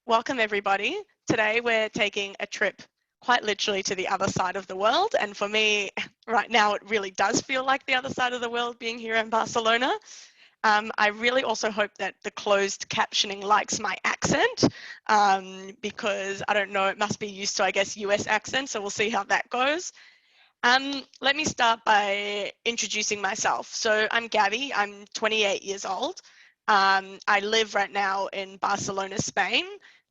Welcome everybody. Today we're taking a trip quite literally to the other side of the world, and for me right now it really does feel like the other side of the world being here in Barcelona. I really also hope that the closed captioning likes my accent because I don't know, it must be used to, I guess, US accent, so we'll see how that goes. Let me start by introducing myself. So I'm Gabby, I'm 28 years old. I live right now in Barcelona, Spain.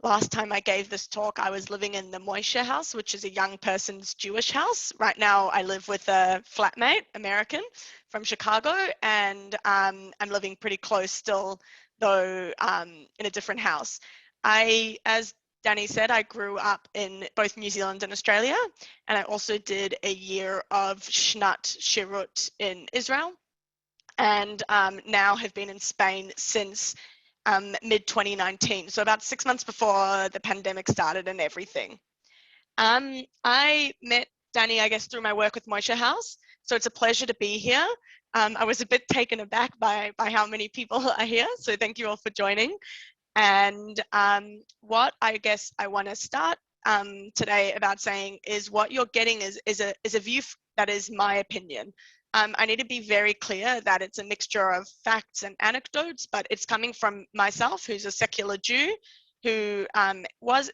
Last time I gave this talk, I was living in the Moishe house, which is a young person's Jewish house. Right now, I live with a flatmate, American, from Chicago, and I'm living pretty close still, though in a different house. As Danny said, I grew up in both New Zealand and Australia, and I also did a year of Shnat Shirut in Israel, and now have been in Spain since mid-2019, so about 6 months before the pandemic started and everything. I met Danny, I guess, through my work with Moishe House, so it's a pleasure to be here. I was a bit taken aback by how many people are here, so thank you all for joining. And what I guess I want to start today about saying is what you're getting is a view that is my opinion. I need to be very clear that it's a mixture of facts and anecdotes, but it's coming from myself, who's a secular Jew, who was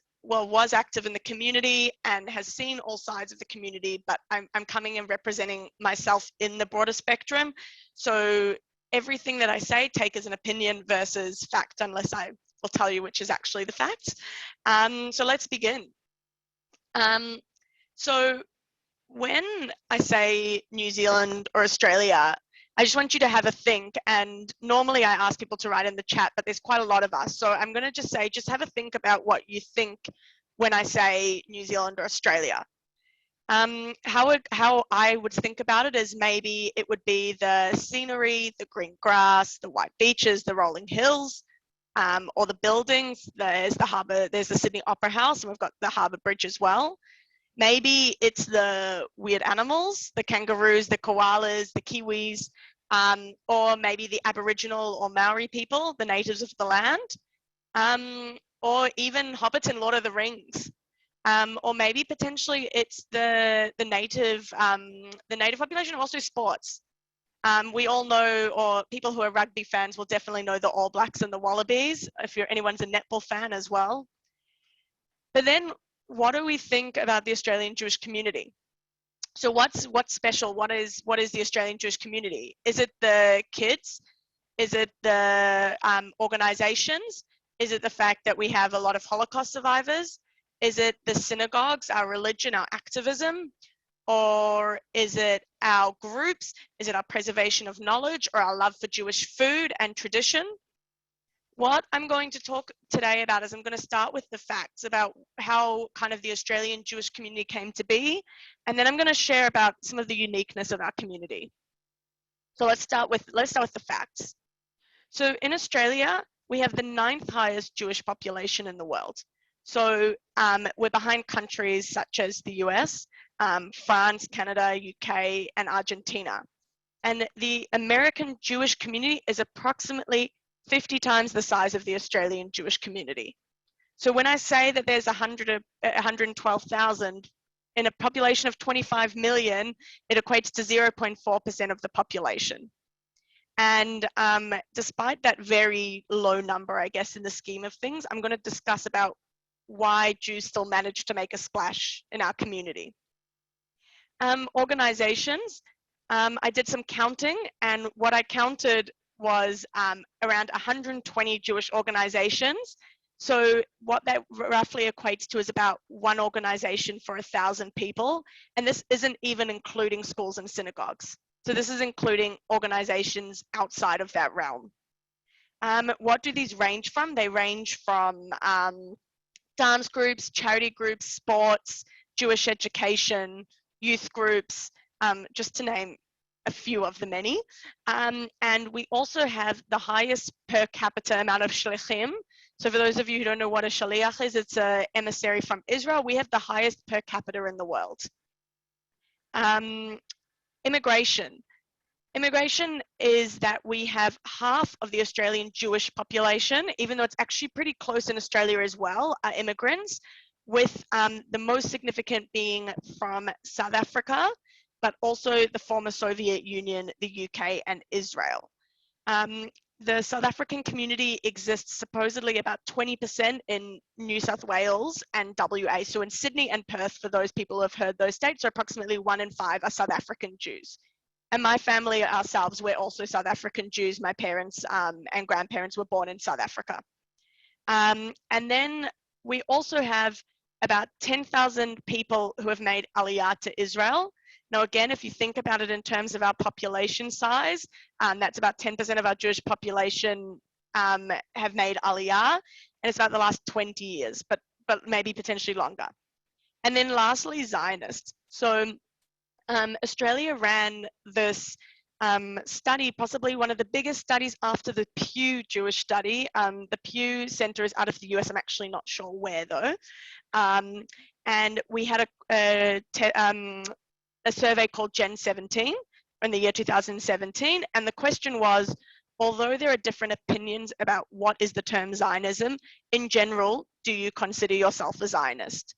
active in the community and has seen all sides of the community, but I'm coming and representing myself in the broader spectrum. So everything that I say, take as an opinion versus fact, unless I will tell you which is actually the fact. So let's begin. So when I say New Zealand or Australia, I just want you to have a think, and normally I ask people to write in the chat, but there's quite a lot of us. So I'm going to just say, just have a think about what you think when I say New Zealand or Australia. How I would think about it is maybe it would be the scenery, the green grass, the white beaches, the rolling hills, or the buildings. There's the harbour, there's the Sydney Opera House, and we've got the Harbour Bridge as well. Maybe it's the weird animals, the kangaroos, the koalas, the kiwis, or maybe the Aboriginal or Maori people, the natives of the land, or even hobbits in Lord of the Rings. Or maybe potentially it's the native population, also sports. We all know, or people who are rugby fans will definitely know the All Blacks and the Wallabies, if anyone's a netball fan as well. But then what do we think about the Australian Jewish community? So what's special? What is the Australian Jewish community? Is it the kids? Is it the organizations? Is it the fact that we have a lot of Holocaust survivors? Is it the synagogues, our religion, our activism? Or is it our groups? Is it our preservation of knowledge or our love for Jewish food and tradition? What I'm going to talk today about is I'm going to start with the facts about how kind of the Australian Jewish community came to be, and then I'm going to share about some of the uniqueness of our community. So let's start with the facts. So in Australia, we have the 9th highest Jewish population in the world. So we're behind countries such as the US, France, Canada, UK, and Argentina. And the American Jewish community is approximately 50 times the size of the Australian Jewish community. So when I say that there's 112,000 in a population of 25 million, it equates to 0.4% of the population. And despite that very low number, I guess, in the scheme of things, I'm going to discuss about why Jews still manage to make a splash in our community. Organizations, I did some counting, and what I counted was around 120 Jewish organizations. So what that roughly equates to is about one organization for 1,000 people. And this isn't even including schools and synagogues. So this is including organizations outside of that realm. What do these range from? They range from dance groups, charity groups, sports, Jewish education, youth groups, just to name a few of the many. And we also have the highest per capita amount of shlichim. So for those of you who don't know what a shaliach is, it's an emissary from Israel. We have the highest per capita in the world. Immigration. Immigration is that we have half of the Australian Jewish population, even though it's actually pretty close in Australia as well, are immigrants, with the most significant being from South Africa, but also the former Soviet Union, the UK, and Israel. The South African community exists supposedly about 20% in New South Wales and WA. So in Sydney and Perth, for those people who have heard those states, so approximately 1 in 5 are South African Jews. And my family ourselves, we're also South African Jews. My parents and grandparents were born in South Africa. And then we also have about 10,000 people who have made Aliyah to Israel. Now, again, if you think about it in terms of our population size, that's about 10% of our Jewish population have made Aliyah, and it's about the last 20 years, but maybe potentially longer. And then lastly, Zionists. So Australia ran this study, possibly one of the biggest studies after the Pew Jewish study. The Pew Center is out of the US. I'm actually not sure where though. And we had a survey called Gen 17 in the year 2017. And the question was, although there are different opinions about what is the term Zionism, in general, do you consider yourself a Zionist?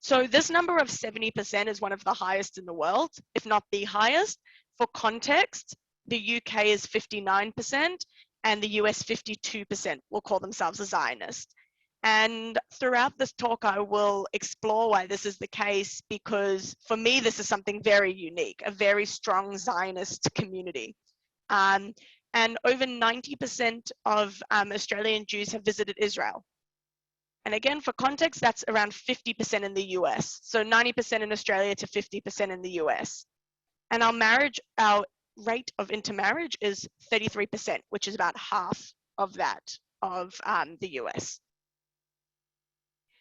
So this number of 70% is one of the highest in the world, if not the highest. For context, the UK is 59% and the US 52% will call themselves a Zionist. And throughout this talk, I will explore why this is the case, because for me, this is something very unique, a very strong Zionist community. And over 90% of Australian Jews have visited Israel. And again, for context, that's around 50% in the US. So 90% in Australia to 50% in the US. And our rate of intermarriage is 33%, which is about half of that of the US.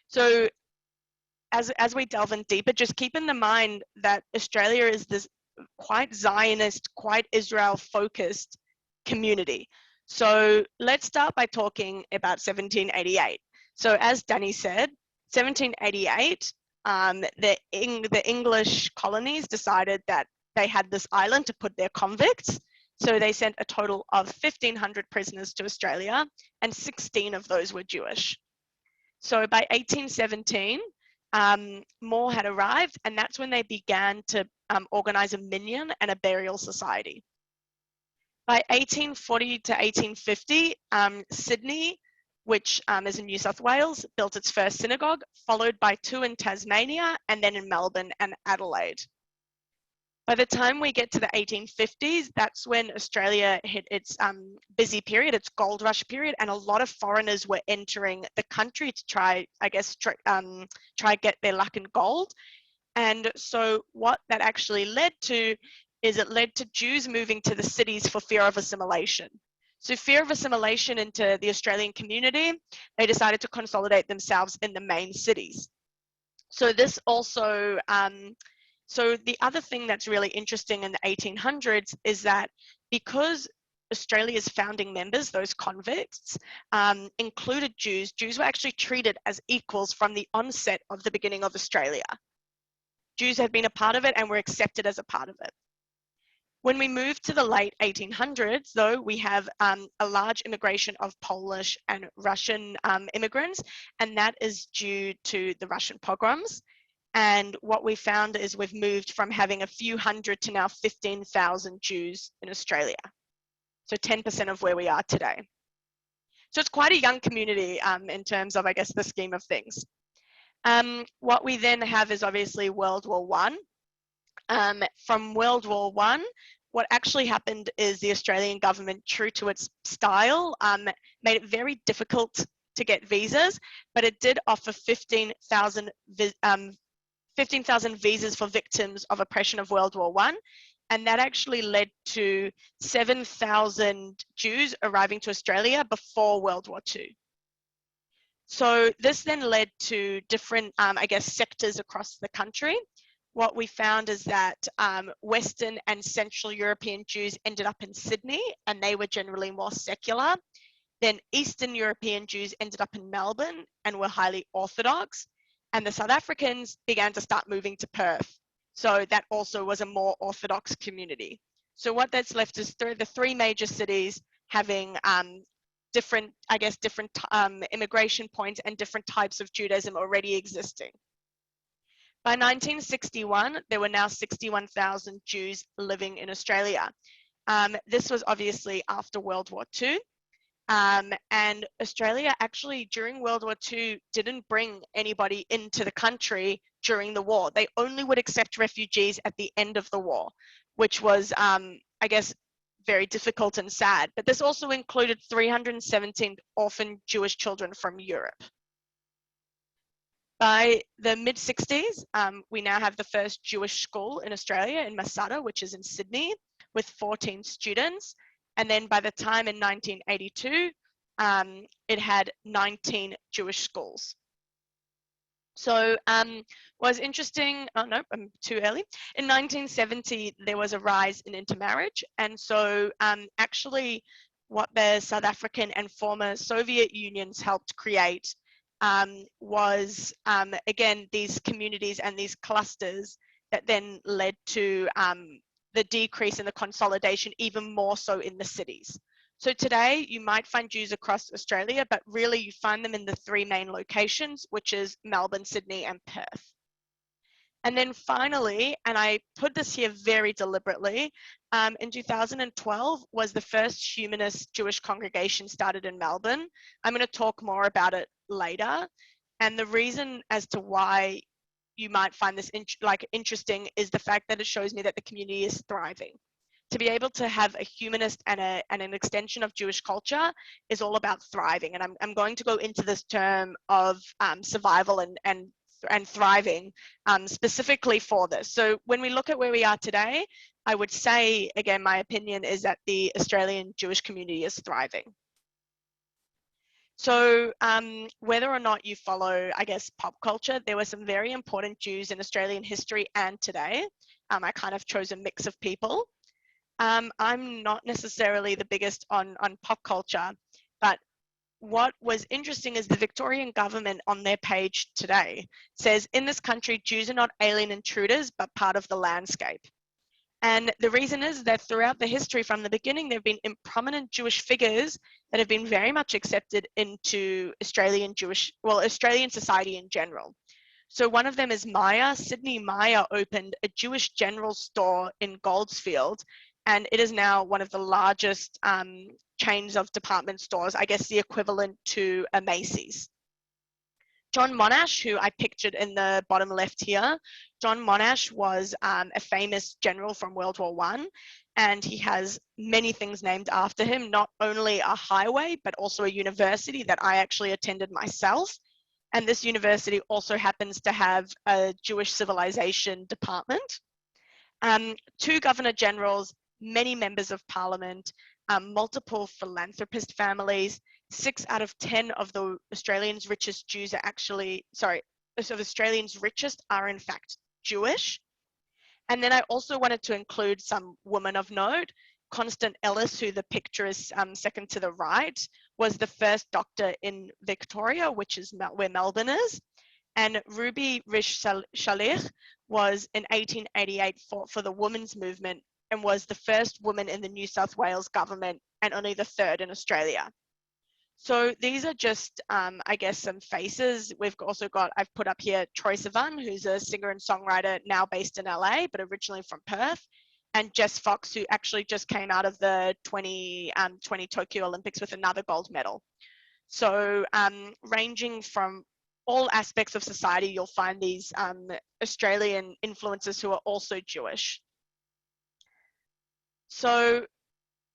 So as we delve in deeper, just keep in the mind that Australia is this quite Zionist, quite Israel-focused community. So let's start by talking about 1788. So as Danny said, 1788, the English colonies decided that they had this island to put their convicts. So they sent a total of 1,500 prisoners to Australia, and 16 of those were Jewish. So by 1817, more had arrived, and that's when they began to organize a minyan and a burial society. By 1840 to 1850, Sydney, which is in New South Wales, built its first synagogue, followed by 2 in Tasmania, and then in Melbourne and Adelaide. By the time we get to the 1850s, that's when Australia hit its busy period, its gold rush period, and a lot of foreigners were entering the country to try, I guess, try get their luck in gold. And so what that actually led to is it led to Jews moving to the cities for fear of assimilation. So fear of assimilation into the Australian community, they decided to consolidate themselves in the main cities. So this also, so the other thing that's really interesting in the 1800s is that because Australia's founding members, those convicts, included Jews, Jews were actually treated as equals from the onset of the beginning of Australia. Jews had been a part of it and were accepted as a part of it. When we move to the late 1800s, though, we have a large immigration of Polish and Russian immigrants, and that is due to the Russian pogroms. And what we found is we've moved from having a few hundred to now 15,000 Jews in Australia. So 10% of where we are today. So it's quite a young community in terms of, I guess, the scheme of things. What we then have is obviously World War I. From World War I, what actually happened is the Australian government, true to its style, made it very difficult to get visas, but it did offer 15,000 visas for victims of oppression of World War I, and that actually led to 7,000 Jews arriving to Australia before World War II. So this then led to different, I guess, sectors across the country. What we found is that Western and Central European Jews ended up in Sydney, and they were generally more secular. Then Eastern European Jews ended up in Melbourne and were highly Orthodox. And the South Africans began to start moving to Perth. So that also was a more Orthodox community. So what that's left is the three major cities having different, I guess, different immigration points and different types of Judaism already existing. By 1961, there were now 61,000 Jews living in Australia. This was obviously after World War II. And Australia actually, during World War II, didn't bring anybody into the country during the war. They only would accept refugees at the end of the war, which was, I guess, very difficult and sad. But this also included 317 orphan Jewish children from Europe. By the mid-60s, we now have the first Jewish school in Australia in Masada, which is in Sydney, with 14 students. And then by the time in 1982, it had 19 Jewish schools. So was interesting, oh no, I'm too early. In 1970, there was a rise in intermarriage. And so actually what the South African and former Soviet unions helped create was, again, these communities and these clusters that then led to the decrease in the consolidation, even more so in the cities. So today you might find Jews across Australia, but really you find them in the three main locations, which is Melbourne, Sydney, and Perth. And then finally, and I put this here very deliberately, in 2012 was the first humanist Jewish congregation started in Melbourne. I'm going to talk more about it later. And the reason as to why you might find this interesting is the fact that it shows me that the community is thriving. To be able to have a humanist and an extension of Jewish culture is all about thriving. And I'm going to go into this term of survival and thriving specifically for this. So when we look at where we are today, I would say, again, my opinion is that the Australian Jewish community is thriving. So whether or not you follow, I guess, pop culture, there were some very important Jews in Australian history and today. I kind of chose a mix of people. I'm not necessarily the biggest on pop culture, but what was interesting is the Victorian government on their page today says, in this country, Jews are not alien intruders, but part of the landscape. And the reason is that throughout the history from the beginning, there have been prominent Jewish figures that have been very much accepted into Australian society in general. So one of them is Myer. Sydney Myer opened a Jewish general store in Goldsfield, and it is now one of the largest chains of department stores, I guess the equivalent to a Macy's. John Monash, who I pictured in the bottom left here, John Monash was a famous general from World War I, and he has many things named after him, not only a highway, but also a university that I actually attended myself. And this university also happens to have a Jewish civilization department. Two governor generals, many members of parliament, multiple philanthropist families. 6 out of 10 of the Australians' richest Jews are actually, Australians' richest are in fact Jewish. And then I also wanted to include some women of note. Constance Ellis, who the picture is second to the right, was the first doctor in Victoria, which is where Melbourne is. And Ruby Rish Shalich was in 1888 for the women's movement and was the first woman in the New South Wales government and only the third in Australia. So these are just, I guess, some faces. We've also got, I've put up here Troye Sivan, who's a singer and songwriter now based in LA, but originally from Perth, and Jess Fox, who actually just came out of the 2020 Tokyo Olympics with another gold medal. So ranging from all aspects of society, you'll find these Australian influencers who are also Jewish. So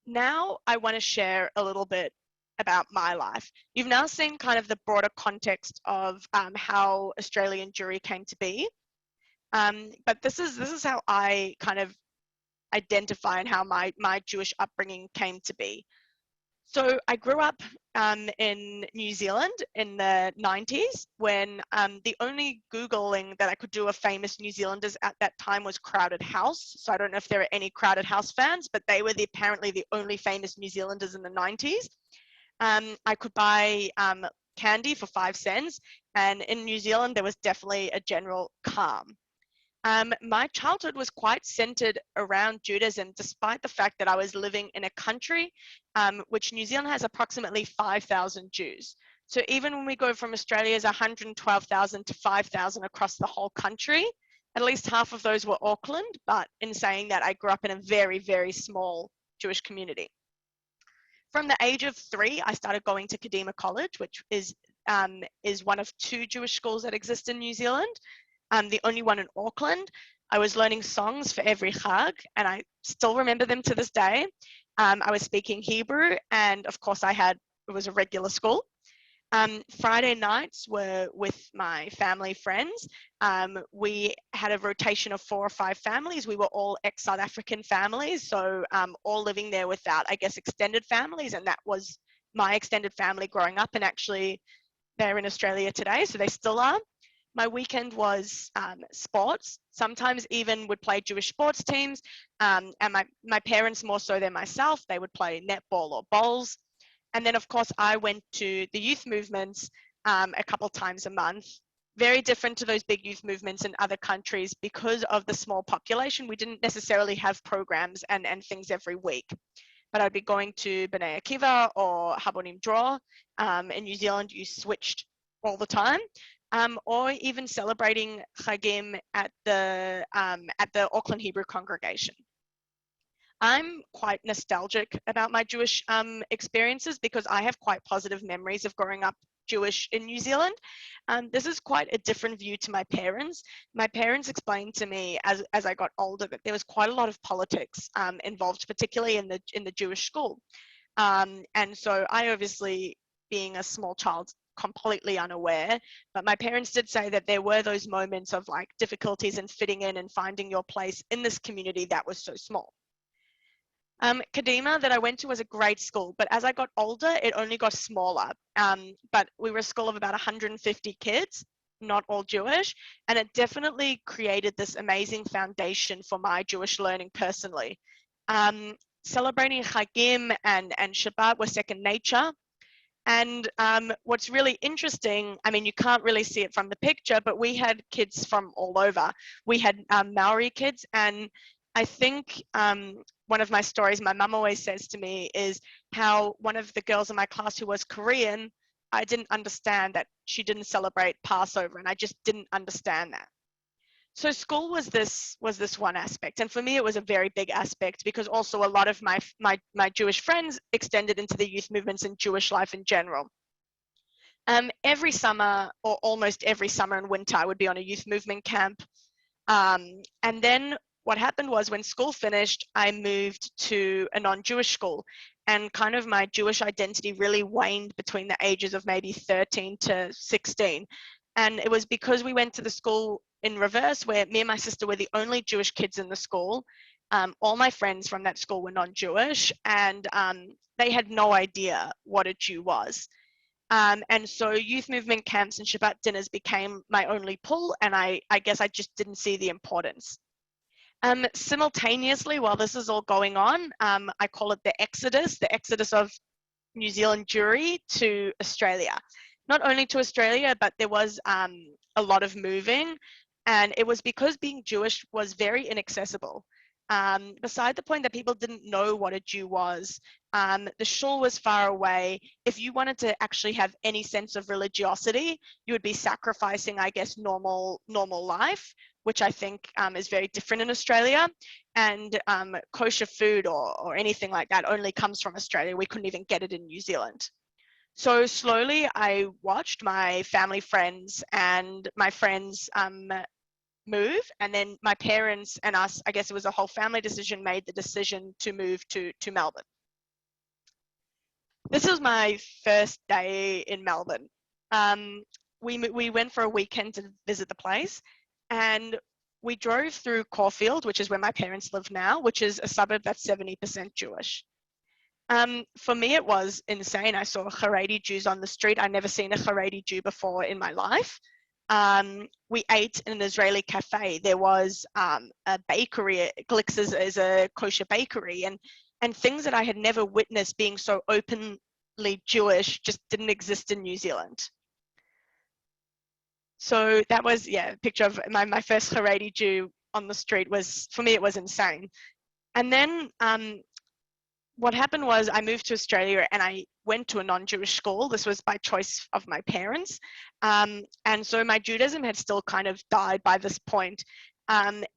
now I want to share a little bit about my life. You've now seen kind of the broader context of how Australian Jewry came to be, but this is how I kind of identify and how my Jewish upbringing came to be. So I grew up in New Zealand in the 90s when the only Googling that I could do of famous New Zealanders at that time was Crowded House. So I don't know if there are any Crowded House fans, but they were apparently the only famous New Zealanders in the 90s. I could buy candy for 5 cents, and in New Zealand there was definitely a general calm. My childhood was quite centered around Judaism, despite the fact that I was living in a country which New Zealand has approximately 5,000 Jews. So even when we go from Australia's 112,000 to 5,000 across the whole country, at least half of those were Auckland, but in saying that, I grew up in a very, very small Jewish community. From the age of 3, I started going to Kadima College, which is one of 2 Jewish schools that exist in New Zealand, the only one in Auckland. I was learning songs for every Chag, and I still remember them to this day. I was speaking Hebrew, and of course it was a regular school. Friday nights were with my family friends. We had a rotation of 4 or 5 families. We were all ex-South African families, so all living there without, I guess, extended families, and that was my extended family growing up, and actually they're in Australia today, so they still are. My weekend was sports, sometimes even would play Jewish sports teams, and my parents, more so than myself, they would play netball or bowls. And then, of course, I went to the youth movements a couple times a month. Very different to those big youth movements in other countries. Because of the small population, we didn't necessarily have programs and things every week. But I'd be going to B'nai Akiva or Habonim Draw. In New Zealand, you switched all the time. Or even celebrating Chagim at the Auckland Hebrew congregation. I'm quite nostalgic about my Jewish experiences because I have quite positive memories of growing up Jewish in New Zealand. This is quite a different view to my parents. My parents explained to me as I got older that there was quite a lot of politics involved, particularly in the Jewish school. And so I, obviously, being a small child, completely unaware, but my parents did say that there were those moments of like difficulties in fitting in and finding your place in this community that was so small. Kadima that I went to was a great school, but as I got older, it only got smaller. But we were a school of about 150 kids, not all Jewish, and it definitely created this amazing foundation for my Jewish learning personally. Celebrating Chagim and Shabbat was second nature. And what's really interesting, I mean, you can't really see it from the picture, but we had kids from all over. We had Maori kids, and I think one of my stories my mum always says to me is how one of the girls in my class who was Korean, I didn't understand that she didn't celebrate Passover, and I just didn't understand that. So school was this one aspect, and for me it was a very big aspect because also a lot of my Jewish friends extended into the youth movements and Jewish life in general. Every summer, or almost every summer and winter, I would be on a youth movement camp, and then what happened was when school finished, I moved to a non-Jewish school, and kind of my Jewish identity really waned between the ages of maybe 13 to 16. And it was because we went to the school in reverse, where me and my sister were the only Jewish kids in the school. All my friends from that school were non-Jewish, and they had no idea what a Jew was. And so youth movement camps and Shabbat dinners became my only pull, and I guess I just didn't see the importance. Simultaneously, while this is all going on, I call it the exodus of New Zealand Jewry to Australia. Not only to Australia, but there was a lot of moving, and it was because being Jewish was very inaccessible. Beside the point that people didn't know what a Jew was, the shul was far away. If you wanted to actually have any sense of religiosity, you would be sacrificing, I guess, normal life, which I think is very different in Australia. And kosher food or anything like that only comes from Australia. We couldn't even get it in New Zealand. So slowly I watched my family friends and my friends move, and then my parents and us, I guess it was a whole family decision, made the decision to move to Melbourne. This was my first day in Melbourne. We went for a weekend to visit the place, and we drove through Caulfield, which is where my parents live now, which is a suburb that's 70% Jewish. For me, it was insane. I saw Haredi Jews on the street. I'd never seen a Haredi Jew before in my life. We ate in an Israeli cafe. There was a bakery. Glix's is a kosher bakery, and things that I had never witnessed being so openly Jewish just didn't exist in New Zealand. So that was, yeah, a picture of my first Haredi Jew on the street. Was, for me, it was insane. And then what happened was I moved to Australia and I went to a non-Jewish school. This was by choice of my parents. And so my Judaism had still kind of died by this point.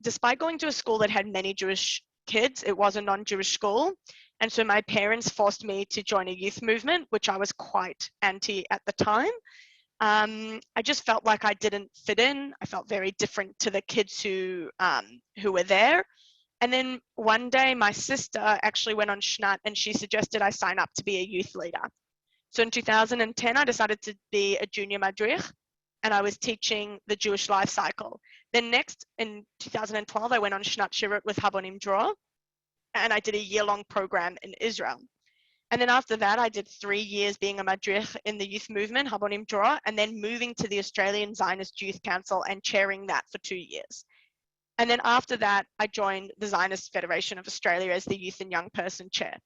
Despite going to a school that had many Jewish kids, it was a non-Jewish school. And so my parents forced me to join a youth movement, which I was quite anti at the time. I just felt like I didn't fit in. I felt very different to the kids who were there. And then one day my sister actually went on Schnat and she suggested I sign up to be a youth leader. So in 2010, I decided to be a junior madrich and I was teaching the Jewish life cycle. Then next in 2012, I went on Schnat Shirut with Habonim Dror and I did a year-long program in Israel. And then after that, I did 3 years being a madrich in the youth movement, Habonim Dror, and then moving to the Australian Zionist Youth Council and chairing that for 2 years. And then after that, I joined the Zionist Federation of Australia as the Youth and Young Person Chair.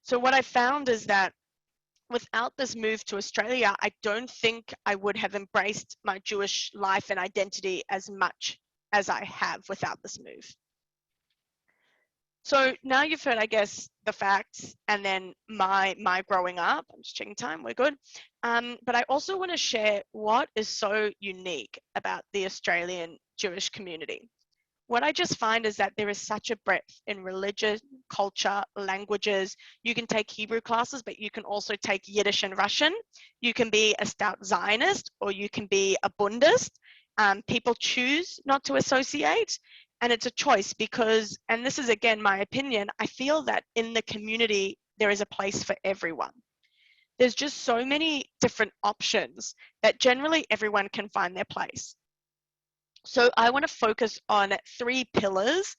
So what I found is that without this move to Australia, I don't think I would have embraced my Jewish life and identity as much as I have without this move. So now you've heard, I guess, the facts and then my growing up. I'm just checking time, we're good. But I also want to share what is so unique about the Australian Jewish community. What I just find is that there is such a breadth in religion, culture, languages. You can take Hebrew classes, but you can also take Yiddish and Russian. You can be a stout Zionist or you can be a Bundist. People choose not to associate, and it's a choice because, and this is again my opinion, I feel that in the community there is a place for everyone. There's just so many different options that generally everyone can find their place. So I want to focus on 3 pillars,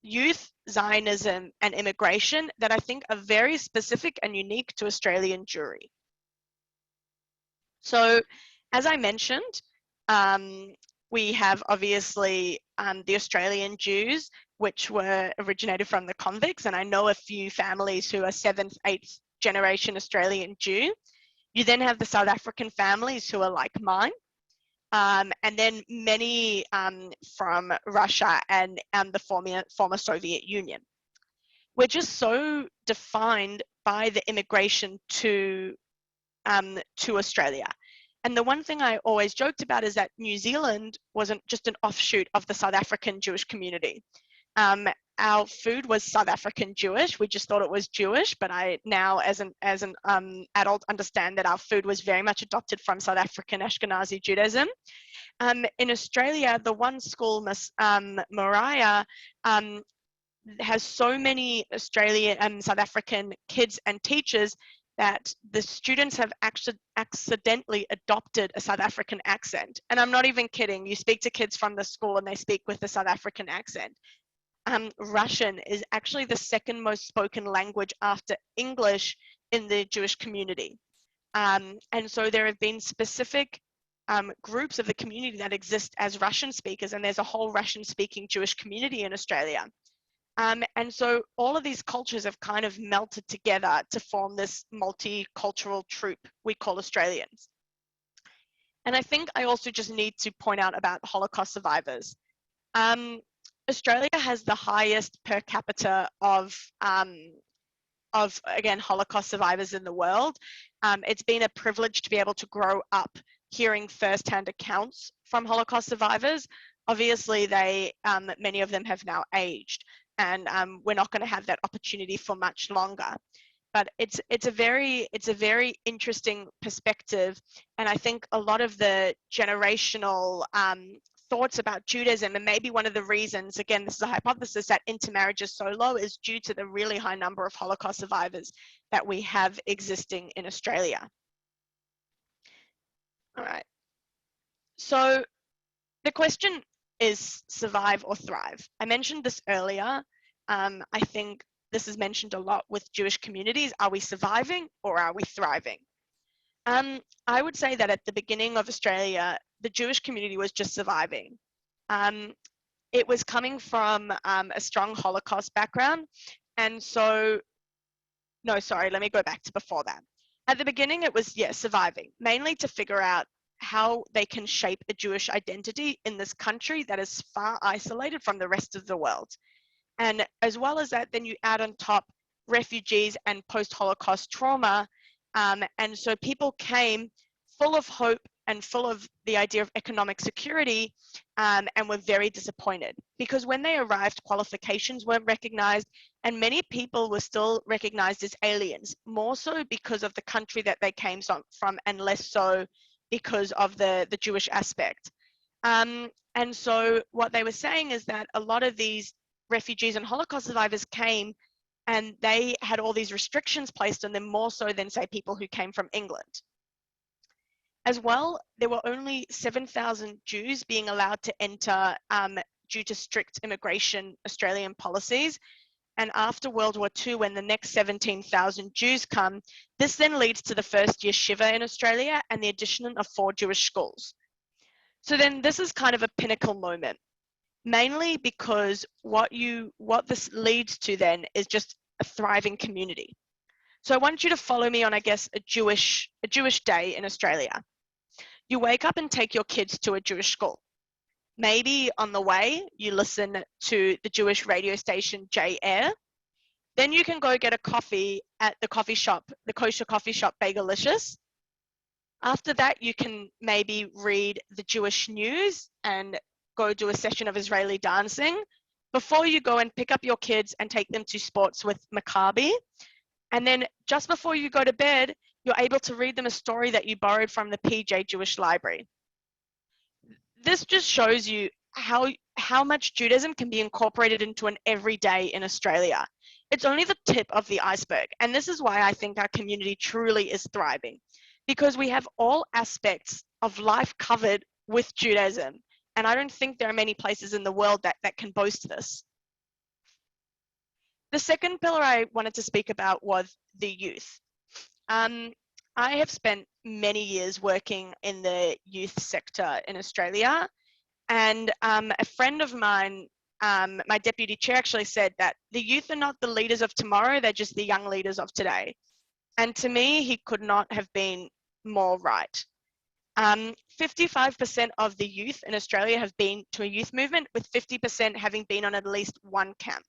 youth, Zionism, and immigration that I think are very specific and unique to Australian Jewry. So as I mentioned, we have obviously the Australian Jews, which were originated from the convicts, and I know a few families who are 7th, 8th generation Australian Jew. You then have the South African families who are like mine. And then many from Russia and the former Soviet Union. We're just so defined by the immigration to Australia. And the one thing I always joked about is that New Zealand wasn't just an offshoot of the South African Jewish community. Our food was South African Jewish. We just thought it was Jewish, but I now, as an adult, understand that our food was very much adopted from South African Ashkenazi Judaism. In Australia, the one school, Moriah, has so many Australian and South African kids and teachers that the students have actually accidentally adopted a South African accent. And I'm not even kidding. You speak to kids from the school and they speak with a South African accent. Russian is actually the 2nd most spoken language after English in the Jewish community. And so there have been specific groups of the community that exist as Russian speakers, and there's a whole Russian speaking Jewish community in Australia. And so all of these cultures have kind of melted together to form this multicultural troupe we call Australians. And I think I also just need to point out about Holocaust survivors. Australia has the highest per capita of again, Holocaust survivors in the world. It's been a privilege to be able to grow up hearing firsthand accounts from Holocaust survivors. Obviously, many of them have now aged, and we're not going to have that opportunity for much longer. But it's a very interesting perspective, and I think a lot of the generational thoughts about Judaism, and maybe one of the reasons, again, this is a hypothesis, that intermarriage is so low is due to the really high number of Holocaust survivors that we have existing in Australia. All right. So the question is survive or thrive. I mentioned this earlier. I think this is mentioned a lot with Jewish communities. Are we surviving or are we thriving? I would say that at the beginning of Australia, the Jewish community was just surviving. It was coming from a strong Holocaust background. And so, no, sorry, let me go back to before that. At the beginning, it was, surviving, mainly to figure out how they can shape a Jewish identity in this country that is far isolated from the rest of the world. And as well as that, then you add on top refugees and post-Holocaust trauma. And so people came full of hope and full of the idea of economic security, and were very disappointed because when they arrived, qualifications weren't recognized, and many people were still recognized as aliens, more so because of the country that they came from and less so because of the Jewish aspect. And so what they were saying is that a lot of these refugees and Holocaust survivors came and they had all these restrictions placed on them, more so than, say, people who came from England. As well, there were only 7,000 Jews being allowed to enter due to strict immigration Australian policies. And after World War II, when the next 17,000 Jews come, this then leads to the first year Shiva in Australia and the addition of 4 Jewish schools. So then this is kind of a pinnacle moment, mainly because what this leads to then is just a thriving community. So I want you to follow me on, I guess, a Jewish day in Australia. You wake up and take your kids to a Jewish school. Maybe on the way, you listen to the Jewish radio station J Air. Then you can go get a coffee at the coffee shop, the kosher coffee shop Bagelicious. After that, you can maybe read the Jewish news and go do a session of Israeli dancing before you go and pick up your kids and take them to sports with Maccabi. And then just before you go to bed, you're able to read them a story that you borrowed from the PJ Jewish Library. This just shows you how much Judaism can be incorporated into an everyday in Australia. It's only the tip of the iceberg. And this is why I think our community truly is thriving, because we have all aspects of life covered with Judaism. And I don't think there are many places in the world that can boast this. The second pillar I wanted to speak about was the youth. I have spent many years working in the youth sector in Australia, and a friend of mine, my deputy chair, actually said that the youth are not the leaders of tomorrow, they're just the young leaders of today. And to me, he could not have been more right. 55% of the youth in Australia have been to a youth movement, with 50% having been on at least one camp.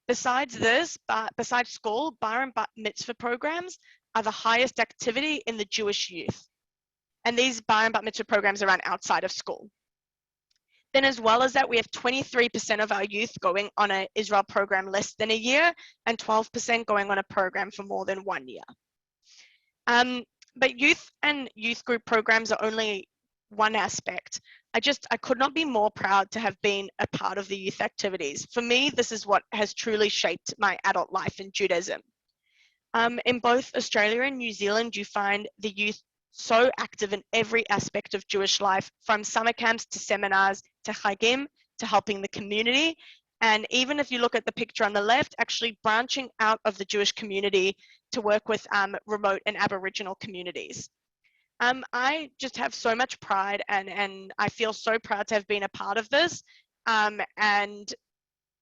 Besides this, besides school, bar and bat mitzvah programs are the highest activity in the Jewish youth. And these bar and bat mitzvah programs are run outside of school. Then as well as that, we have 23% of our youth going on an Israel program less than a year, and 12% going on a program for more than 1 year. But youth and youth group programs are only one aspect. I could not be more proud to have been a part of the youth activities. For me, this is what has truly shaped my adult life in Judaism. In both Australia and New Zealand, you find the youth so active in every aspect of Jewish life, from summer camps to seminars to chagim to helping the community. And even if you look at the picture on the left, actually branching out of the Jewish community to work with remote and Aboriginal communities. I just have so much pride, and I feel so proud to have been a part of this. And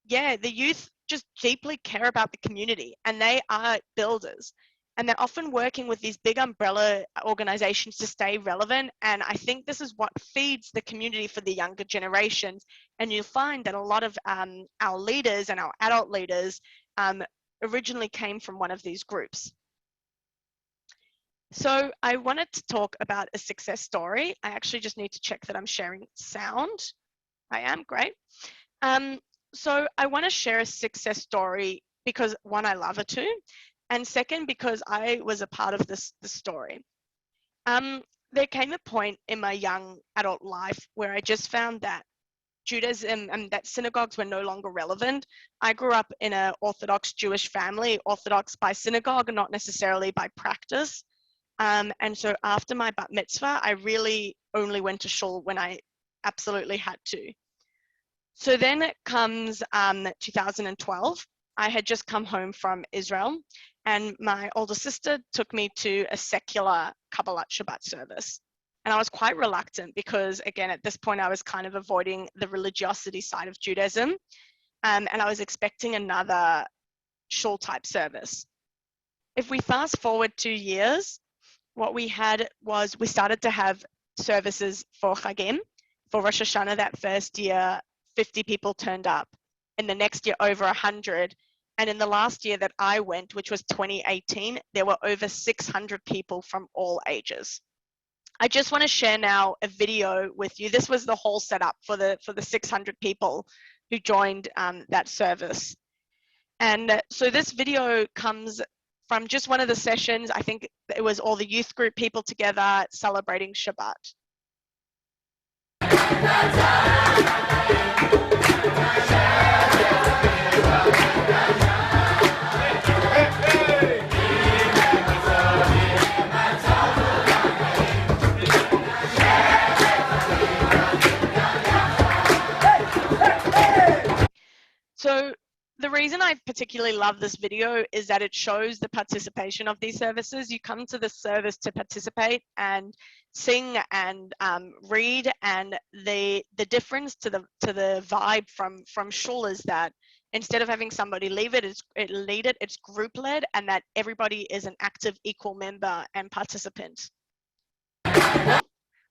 yeah, the youth just deeply care about the community, and they are builders. And they're often working with these big umbrella organizations to stay relevant. And I think this is what feeds the community for the younger generations. And you'll find that a lot of our leaders and our adult leaders originally came from one of these groups. So I wanted to talk about a success story. I actually just need to check that I'm sharing sound. I am, great. So I want to share a success story because, one, I love it too, and second, because I was a part of this story. There came a point in my young adult life where I just found that Judaism and that synagogues were no longer relevant. I grew up in an Orthodox Jewish family, Orthodox by synagogue, not necessarily by practice. And so after my bat mitzvah, I really only went to shul when I absolutely had to. So then it comes 2012. I had just come home from Israel, and my older sister took me to a secular Kabbalat Shabbat service. And I was quite reluctant because, again, at this point, I was kind of avoiding the religiosity side of Judaism. And I was expecting another shul type service. If we fast forward 2 years, what we had was we started to have services for Chagim. For Rosh Hashanah that first year, 50 people turned up. In the next year, over 100. And in the last year that I went, which was 2018, there were over 600 people from all ages. I just want to share now a video with you. This was the whole setup for the 600 people who joined that service. And so this video comes from just one of the sessions. I think it was all the youth group people together celebrating Shabbat. So the reason I particularly love this video is that it shows the participation of these services. You come to the service to participate and sing and read, and the difference to the vibe from shul is that instead of having somebody lead it, it's group led, and that everybody is an active equal member and participant. All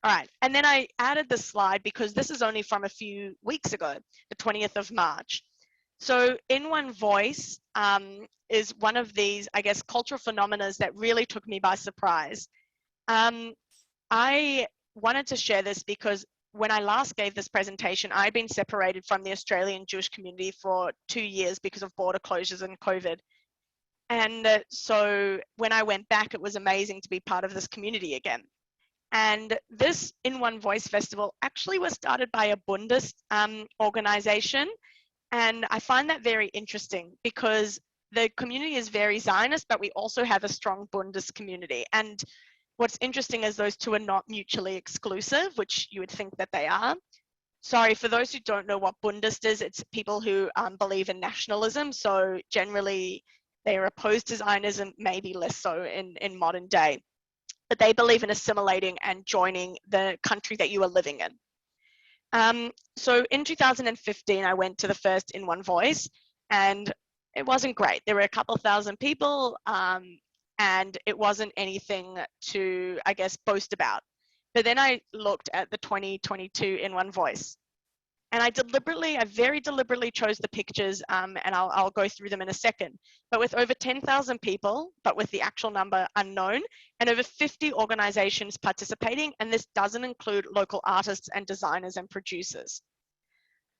right, and then I added the slide because this is only from a few weeks ago, the 20th of March. So In One Voice is one of these, I guess, cultural phenomena that really took me by surprise. I wanted to share this because when I last gave this presentation, I'd been separated from the Australian Jewish community for 2 years because of border closures and COVID. And so when I went back, it was amazing to be part of this community again. And this In One Voice Festival actually was started by a Bundes organization. And I find that very interesting because the community is very Zionist, but we also have a strong Bundes community. And what's interesting is those two are not mutually exclusive, which you would think that they are. Sorry, for those who don't know what Bundes is, it's people who believe in nationalism. So generally they are opposed to Zionism, maybe less so in modern day. But they believe in assimilating and joining the country that you are living in. So in 2015, I went to the first In One Voice, and it wasn't great. There were a couple thousand people, and it wasn't anything to, I guess, boast about. But then I looked at the 2022 In One Voice, and I very deliberately chose the pictures, and I'll go through them in a second. But with over 10,000 people, but with the actual number unknown, and over 50 organizations participating, and this doesn't include local artists and designers and producers.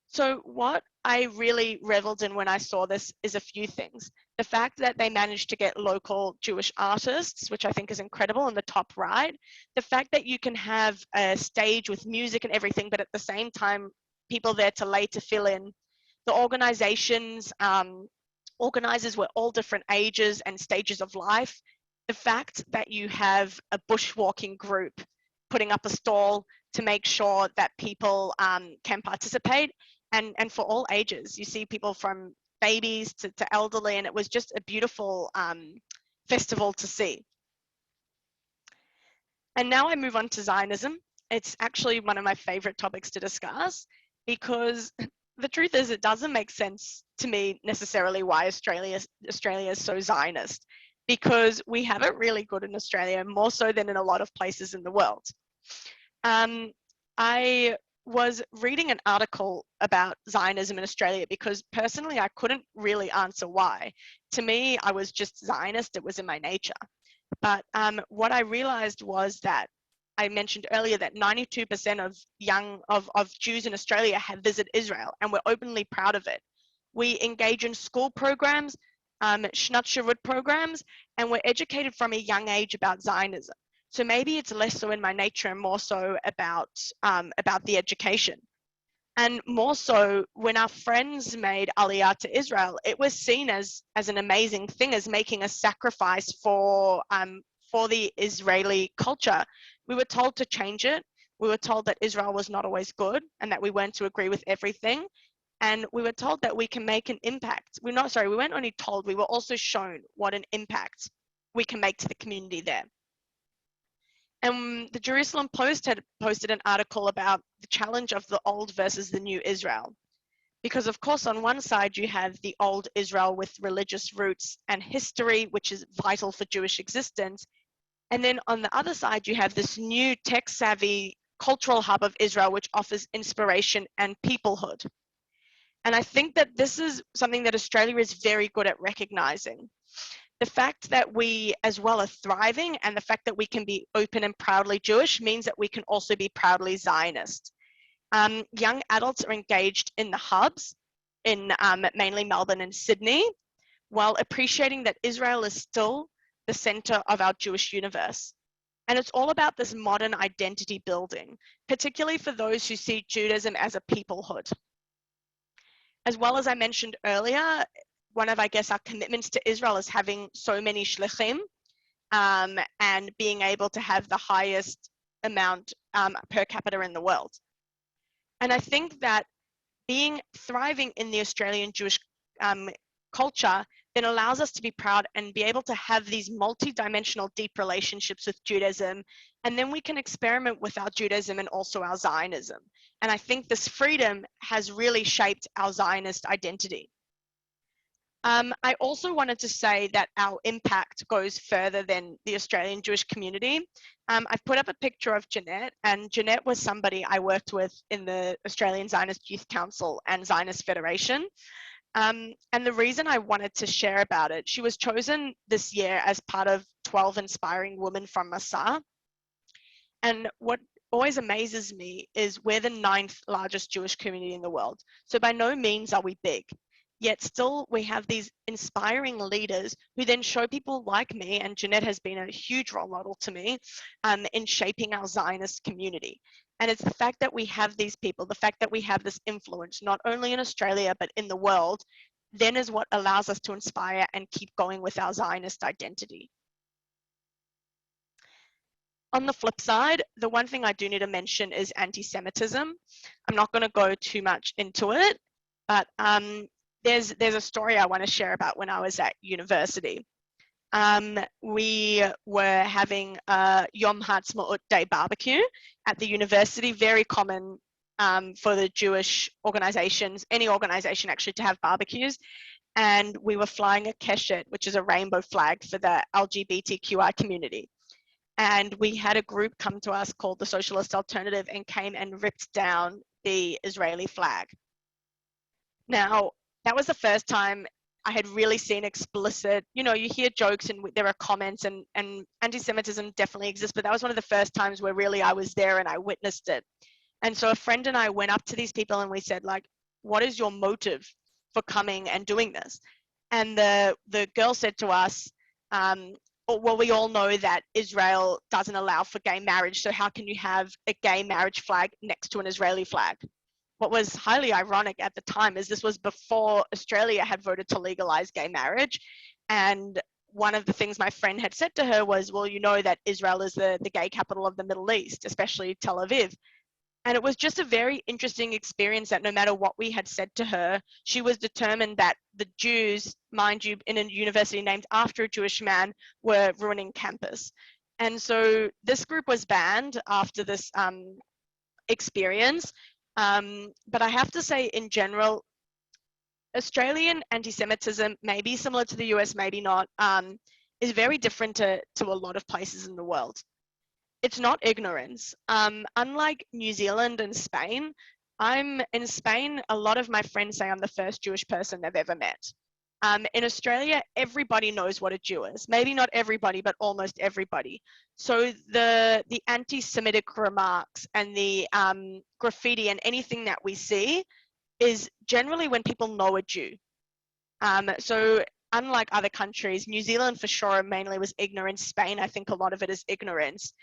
So what I really reveled in when I saw this is a few things. The fact that they managed to get local Jewish artists, which I think is incredible in the top right. The fact that you can have a stage with music and everything, but at the same time, people there to lay to fill in. The organizations, organizers were all different ages and stages of life. The fact that you have a bushwalking group putting up a stall to make sure that people can participate, and for all ages. You see people from babies to elderly, and it was just a beautiful festival to see. And now I move on to Zionism. It's actually one of my favorite topics to discuss, because the truth is it doesn't make sense to me necessarily why Australia is so Zionist, because we have it really good in Australia, more so than in a lot of places in the world. I was reading an article about Zionism in Australia because personally I couldn't really answer why. To me, I was just Zionist, it was in my nature. But what I realized was that I mentioned earlier that 92% of Jews in Australia have visited Israel, and we're openly proud of it. We engage in school programs, Shnat Shirut programs, and we're educated from a young age about Zionism. So maybe it's less so in my nature and more so about the education. And more so, when our friends made Aliyah to Israel, it was seen as an amazing thing, as making a sacrifice for the Israeli culture. We were told to change it. We were told that Israel was not always good and that we weren't to agree with everything. And we were told that we can make an impact. We weren't only told, we were also shown what an impact we can make to the community there. And the Jerusalem Post had posted an article about the challenge of the old versus the new Israel. Because of course, on one side, you have the old Israel with religious roots and history, which is vital for Jewish existence. And then on the other side, you have this new tech-savvy cultural hub of Israel, which offers inspiration and peoplehood. And I think that this is something that Australia is very good at recognizing. The fact that we as well are thriving, and the fact that we can be open and proudly Jewish, means that we can also be proudly Zionist. Young adults are engaged in the hubs in mainly Melbourne and Sydney, while appreciating that Israel is still the center of our Jewish universe. And it's all about this modern identity building, particularly for those who see Judaism as a peoplehood. As well as I mentioned earlier, one of, I guess, our commitments to Israel is having so many shlichim, and being able to have the highest amount per capita in the world. And I think that being thriving in the Australian Jewish culture then allows us to be proud and be able to have these multi-dimensional deep relationships with Judaism, and then we can experiment with our Judaism and also our Zionism. And I think this freedom has really shaped our Zionist identity. I also wanted to say that our impact goes further than the Australian Jewish community. I've put up a picture of Jeanette, and Jeanette was somebody I worked with in the Australian Zionist Youth Council and Zionist Federation. And the reason I wanted to share about it, she was chosen this year as part of 12 Inspiring Women from Masah. And what always amazes me is we're the 9th largest Jewish community in the world. So by no means are we big. Yet still we have these inspiring leaders who then show people like me, and Jeanette has been a huge role model to me in shaping our Zionist community. And it's the fact that we have these people, the fact that we have this influence, not only in Australia, but in the world, then is what allows us to inspire and keep going with our Zionist identity. On the flip side, the one thing I do need to mention is anti-Semitism. I'm not going to go too much into it, but there's a story I want to share about when I was at university. We were having a Yom Ha'atzmaut Day barbecue at the university, very common for the Jewish organizations, any organization actually, to have barbecues. And we were flying a keshet, which is a rainbow flag for the LGBTQI community. And we had a group come to us called the Socialist Alternative and came and ripped down the Israeli flag. Now, that was the first time I had really seen explicit, you know, you hear jokes and there are comments, and anti-Semitism definitely exists, but that was one of the first times where really I was there and I witnessed it. And so a friend and I went up to these people and we said, like, what is your motive for coming and doing this? And the girl said to us, well, we all know that Israel doesn't allow for gay marriage, so how can you have a gay marriage flag next to an Israeli flag? What was highly ironic at the time is this was before Australia had voted to legalize gay marriage. And one of the things my friend had said to her was, well, you know that Israel is the gay capital of the Middle East, especially Tel Aviv. And it was just a very interesting experience that no matter what we had said to her, she was determined that the Jews, mind you, in a university named after a Jewish man, were ruining campus. And so this group was banned after this experience. But I have to say, in general, Australian anti-Semitism, maybe similar to the US, maybe not, is very different to a lot of places in the world. It's not ignorance. Unlike New Zealand and Spain, in Spain, a lot of my friends say I'm the first Jewish person they've ever met. In Australia, everybody knows what a Jew is. Maybe not everybody, but almost everybody. So the anti-Semitic remarks and the graffiti and anything that we see is generally when people know a Jew. So unlike other countries, New Zealand for sure mainly was ignorance. Spain, I think a lot of it is ignorance.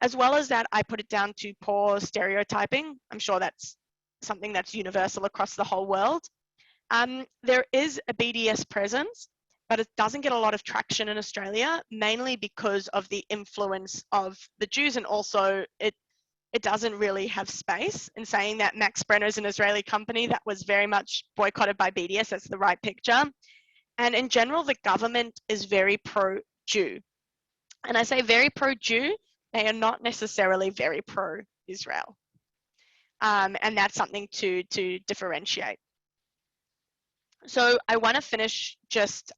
As well as that, I put it down to poor stereotyping. I'm sure that's something that's universal across the whole world. There is a BDS presence, but it doesn't get a lot of traction in Australia, mainly because of the influence of the Jews, and also it doesn't really have space. In saying that, Max Brenner is an Israeli company that was very much boycotted by BDS. That's the right picture. And in general, the government is very pro-Jew. And I say very pro-Jew, they are not necessarily very pro-Israel. And that's something to differentiate. So I want to finish just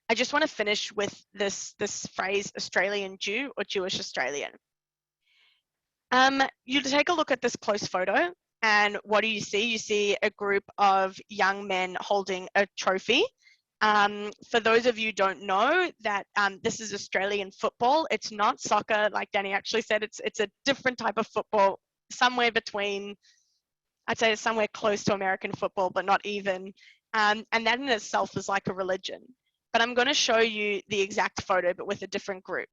I just want to finish with this phrase, Australian Jew or Jewish Australian. You take a look at this close photo, and what do you see? You see a group of young men holding a trophy. For those of you who don't know that this is Australian football. It's not soccer, like Danny actually said. It's a different type of football, somewhere between, I'd say it's somewhere close to American football, but not even. And that in itself is like a religion. But I'm going to show you the exact photo, but with a different group.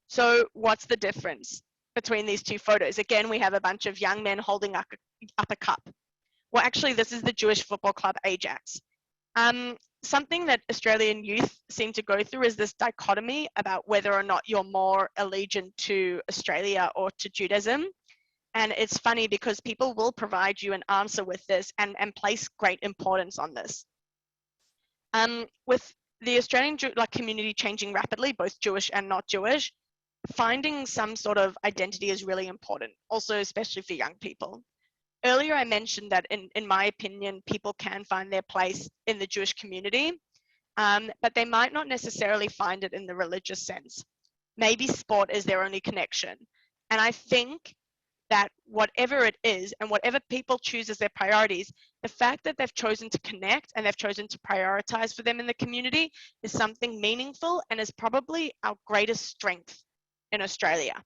So what's the difference between these two photos? Again, we have a bunch of young men holding up a cup. Well, actually, this is the Jewish football club Ajax. Something that Australian youth seem to go through is this dichotomy about whether or not you're more allegiant to Australia or to Judaism. And it's funny because people will provide you an answer with this and place great importance on this. With the Australian community changing rapidly, both Jewish and not Jewish, finding some sort of identity is really important, also especially for young people. Earlier I mentioned that in my opinion, people can find their place in the Jewish community, but they might not necessarily find it in the religious sense. Maybe sport is their only connection. And I think that whatever it is and whatever people choose as their priorities, the fact that they've chosen to connect and they've chosen to prioritize for them in the community is something meaningful and is probably our greatest strength in Australia.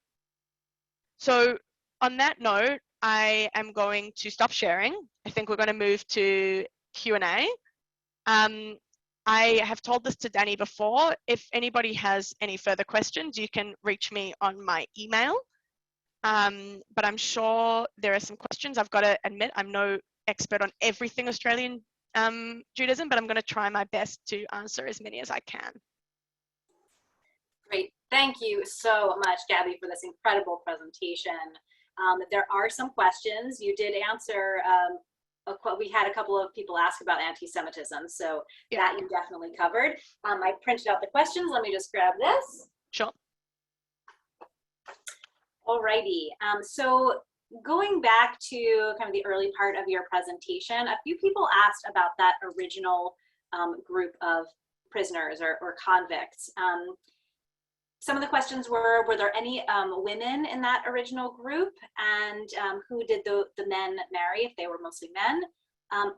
So on that note, I am going to stop sharing. I think we're going to move to Q&A. I have told this to Danny before. If anybody has any further questions, you can reach me on my email. But I'm sure there are some questions. I've got to admit, I'm no expert on everything Australian Judaism, but I'm going to try my best to answer as many as I can. Great. Thank you so much, Gabby, for this incredible presentation. There are some questions. You did answer, we had a couple of people ask about anti-Semitism, so yeah, that you definitely covered. I printed out the questions. Let me just grab this. Sure. Alrighty, so going back to kind of the early part of your presentation, a few people asked about that original group of prisoners or convicts. Some of the questions were there any women in that original group, and who did the men marry, if they were mostly men?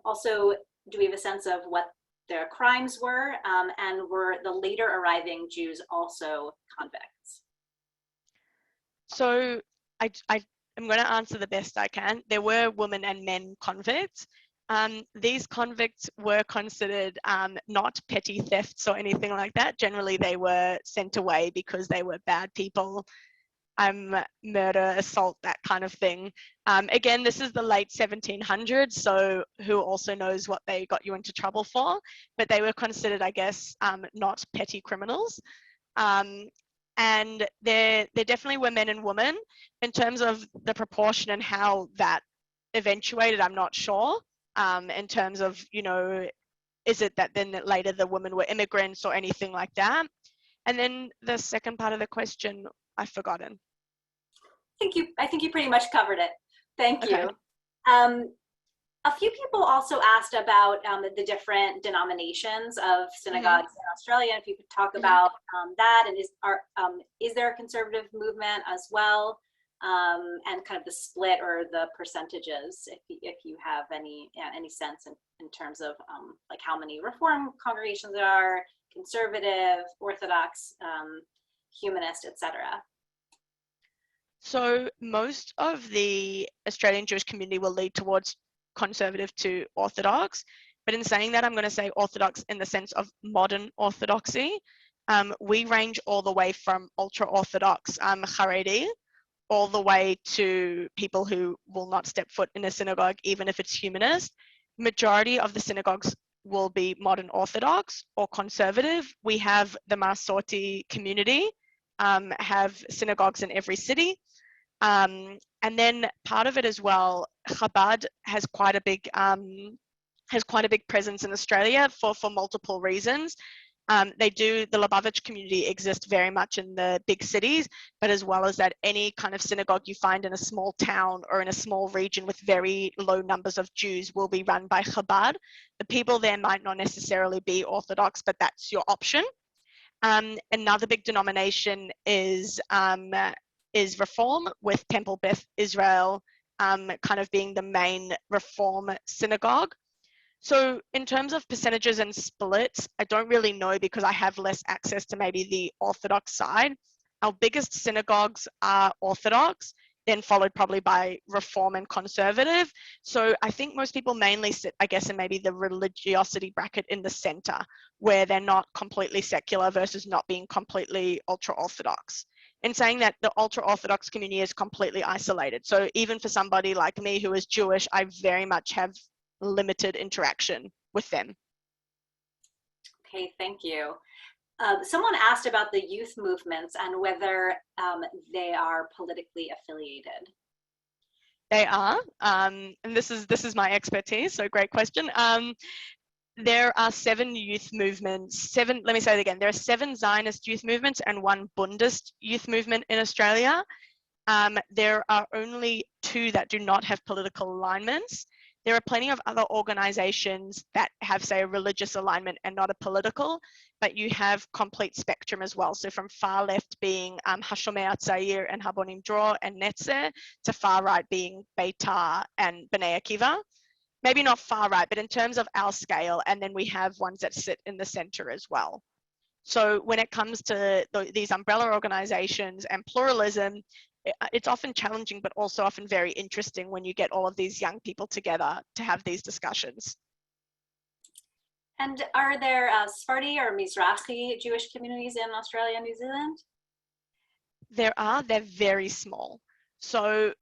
Also, do we have a sense of what their crimes were, and were the later arriving Jews also convicts? So I'm going to answer the best I can. There were women and men convicts. These convicts were considered not petty thefts or anything like that. Generally, they were sent away because they were bad people, murder, assault, that kind of thing. Again, this is the late 1700s, so who also knows what they got you into trouble for, but they were considered, I guess, not petty criminals. And there definitely were men and women. In terms of the proportion and how that eventuated, I'm not sure. In terms of, you know, is it that then that later the women were immigrants or anything like that? And then the second part of the question, I've forgotten. I think you pretty much covered it. Thank you. A few people also asked about the different denominations of synagogues in Australia. If you could talk about that, and is there a conservative movement as well, and kind of the split or the percentages, if you have any sense in terms of like how many Reform congregations there are, conservative, Orthodox, humanist, etc. So most of the Australian Jewish community will lead towards conservative to Orthodox, but in saying that, I'm going to say Orthodox in the sense of modern Orthodoxy. We range all the way from ultra-Orthodox Haredi all the way to people who will not step foot in a synagogue even if it's humanist. Majority of the synagogues will be modern Orthodox or conservative. We have the Masorti community, have synagogues in every city. And then part of it as well, Chabad has quite a big presence in Australia for multiple reasons. The Lubavitch community exists very much in the big cities, but as well as that, any kind of synagogue you find in a small town or in a small region with very low numbers of Jews will be run by Chabad. The people there might not necessarily be Orthodox, but that's your option. Another big denomination is Reform, with Temple Beth Israel kind of being the main Reform synagogue. So in terms of percentages and splits, I don't really know because I have less access to maybe the Orthodox side. Our biggest synagogues are Orthodox, then followed probably by Reform and Conservative. So I think most people mainly sit, I guess, in maybe the religiosity bracket in the center, where they're not completely secular versus not being completely ultra-Orthodox. In saying that, the ultra-Orthodox community is completely isolated. So even for somebody like me who is Jewish, I very much have limited interaction with them. Okay, thank you. Someone asked about the youth movements and whether they are politically affiliated. They are, and this is my expertise, so great question. There are 7 youth movements, let me say it again, there are 7 Zionist youth movements and 1 Bundist youth movement in Australia. There are only 2 that do not have political alignments. There are plenty of other organizations that have, say, a religious alignment and not a political, but you have complete spectrum as well. So from far left being Hashomer Atzair and Habonim Dror and Netzer, to far right being Beitar and Bnei Akiva. Maybe not far right, but in terms of our scale, and then we have ones that sit in the center as well. So when it comes to these umbrella organizations and pluralism, it's often challenging, but also often very interesting when you get all of these young people together to have these discussions. And are there Sephardi or Mizrahi Jewish communities in Australia and New Zealand? They're very small. So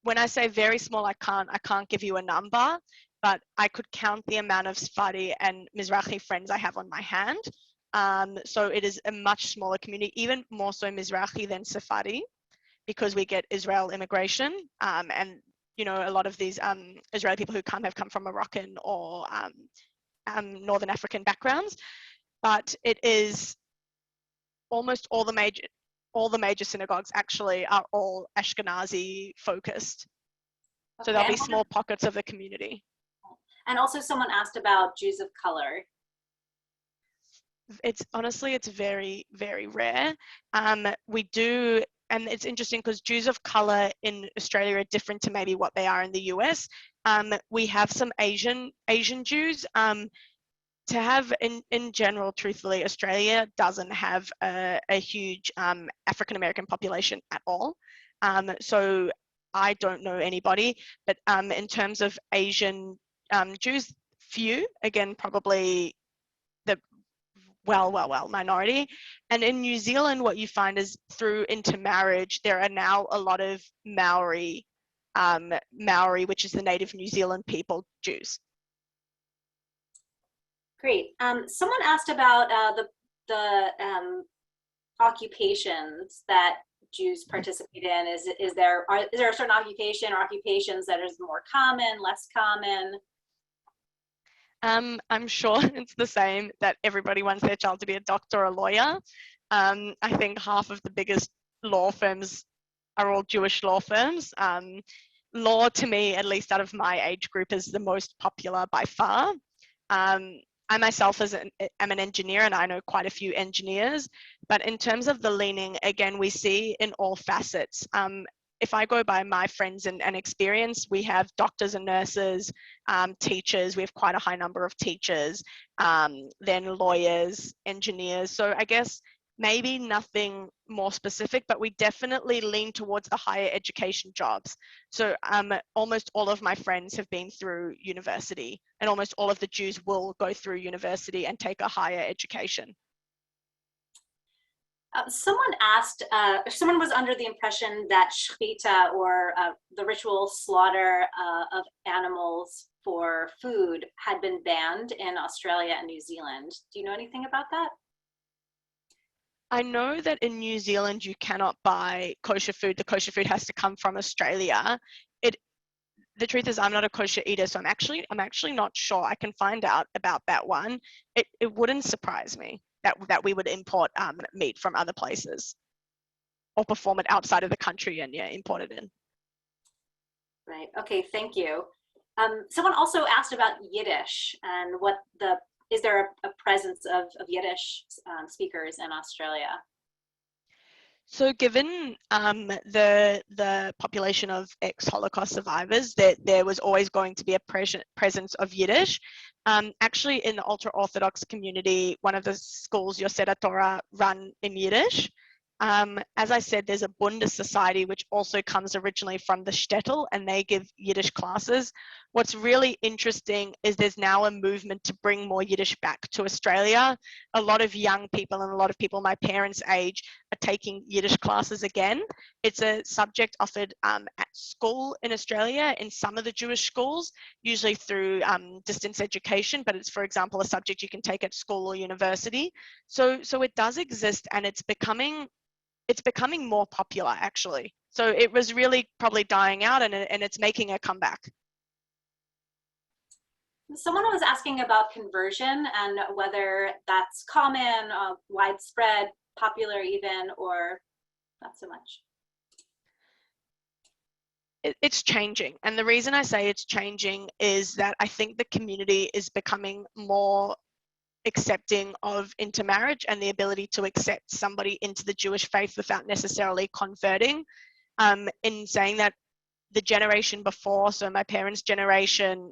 when I say very small, I can't give you a number, but I could count the amount of Sephardi and Mizrahi friends I have on my hand. So it is a much smaller community, even more so Mizrahi than Sephardi, because we get Israel immigration, and you know, a lot of these Israeli people who have come from Moroccan or Northern African backgrounds. But it is almost all the major synagogues actually are all Ashkenazi focused. Okay. So there'll be small pockets of the community. And also someone asked about Jews of color. It's very, very rare. We do, and it's interesting because Jews of color in Australia are different to maybe what they are in the US. We have some Asian Jews. To have, in general, truthfully, Australia doesn't have a huge African-American population at all. So I don't know anybody, but in terms of Asian Jews, few, again, probably the minority. And in New Zealand, what you find is through intermarriage, there are now a lot of Maori, which is the native New Zealand people, Jews. Great. Someone asked about the occupations that Jews participate in. Is there a certain occupation or occupations that is more common, less common? I'm sure it's the same, that everybody wants their child to be a doctor or a lawyer. I think half of the biggest law firms are all Jewish law firms. Law, to me, at least out of my age group, is the most popular by far. I myself am an engineer, and I know quite a few engineers, but in terms of the leaning, again, we see in all facets. If I go by my friends and experience, we have doctors and nurses, teachers, we have quite a high number of teachers, then lawyers, engineers. So I guess maybe nothing more specific, but we definitely lean towards the higher education jobs. So almost all of my friends have been through university, and almost all of the Jews will go through university and take a higher education. Someone asked, someone was under the impression that shechita, or the ritual slaughter of animals for food, had been banned in Australia and New Zealand. Do you know anything about that? I know that in New Zealand you cannot buy kosher food. The kosher food has to come from Australia. the truth is I'm not a kosher eater, so I'm actually not sure. I can find out about that one. It wouldn't surprise me that we would import meat from other places or perform it outside of the country and import it in. Right. Okay. Thank you. Someone also asked about Yiddish and is there a presence of Yiddish speakers in Australia? So given the population of ex-Holocaust survivors, there was always going to be a presence of Yiddish. Actually, in the ultra-Orthodox community, one of the schools, Yoseda Torah, run in Yiddish. As I said, there's a Bundes society, which also comes originally from the shtetl, and they give Yiddish classes. What's really interesting is there's now a movement to bring more Yiddish back to Australia. A lot of young people and a lot of people my parents' age are taking Yiddish classes again. It's a subject offered at school in Australia, in some of the Jewish schools, usually through distance education, but it's, for example, a subject you can take at school or university. So it does exist, and it's becoming more popular, actually. So it was really probably dying out, and it's making a comeback. Someone was asking about conversion and whether that's common, widespread, popular even, or not so much. It's changing. And the reason I say it's changing is that I think the community is becoming more accepting of intermarriage and the ability to accept somebody into the Jewish faith without necessarily converting. In saying that, the generation before, so my parents' generation,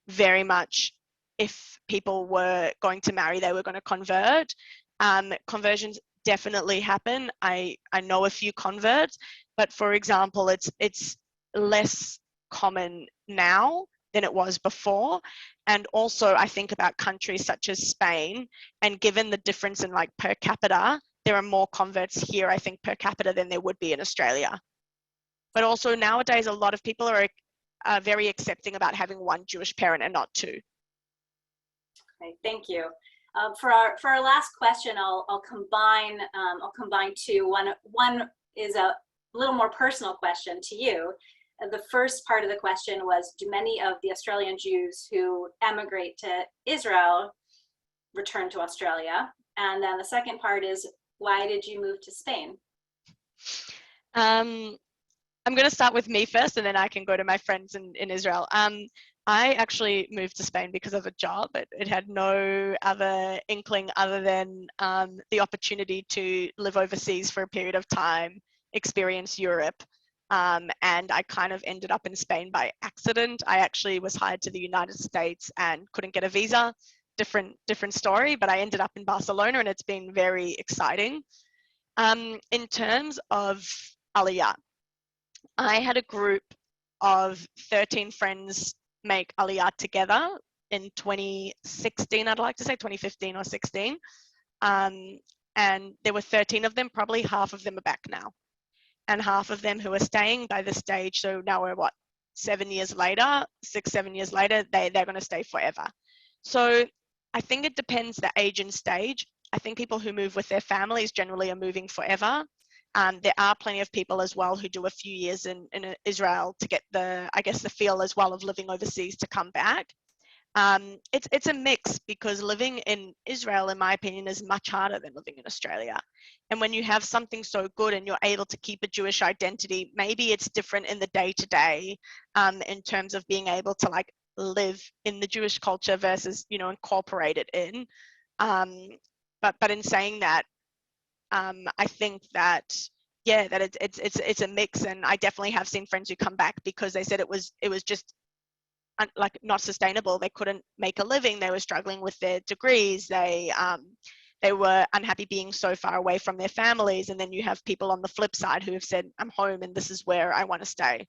very much, if people were going to marry, they were going to convert. Conversions definitely happen. I know a few converts, but for example, it's less common now than it was before. And also I think about countries such as Spain, and given the difference in like per capita, there are more converts here, I think, per capita than there would be in Australia. But also nowadays, a lot of people are very accepting about having one Jewish parent and not two. Okay, thank you. For our last question, I'll combine two. One is a little more personal question to you. The first part of the question was, do many of the Australian Jews who emigrate to Israel return to Australia? And then the second part is, why did you move to Spain? I'm going to start with me first, and then I can go to my friends in Israel. I actually moved to Spain because of a job. It had no other inkling other than the opportunity to live overseas for a period of time, experience Europe. And I kind of ended up in Spain by accident. I actually was hired to the United States and couldn't get a visa. Different story, but I ended up in Barcelona, and it's been very exciting. In terms of Aliyah, I had a group of 13 friends make Aliyah together in 2016, I'd like to say 2015 or 16. And there were 13 of them, probably half of them are back now. And half of them who are staying by this stage, so now we're what, 7 years later, 6-7 years later, they're going to stay forever. So I think it depends the age and stage. I think people who move with their families generally are moving forever. There are plenty of people as well who do a few years in Israel to get the feel as well of living overseas to come back. It's a mix, because living in Israel, in my opinion, is much harder than living in Australia. And when you have something so good and you're able to keep a Jewish identity, maybe it's different in the day-to-day in terms of being able to like live in the Jewish culture versus, incorporate it in. But in saying that, I think that it's a mix, and I definitely have seen friends who come back because they said it was just like not sustainable. They couldn't make a living. They were struggling with their degrees. They were unhappy being so far away from their families. And then you have people on the flip side who have said, I'm home and this is where I want to stay.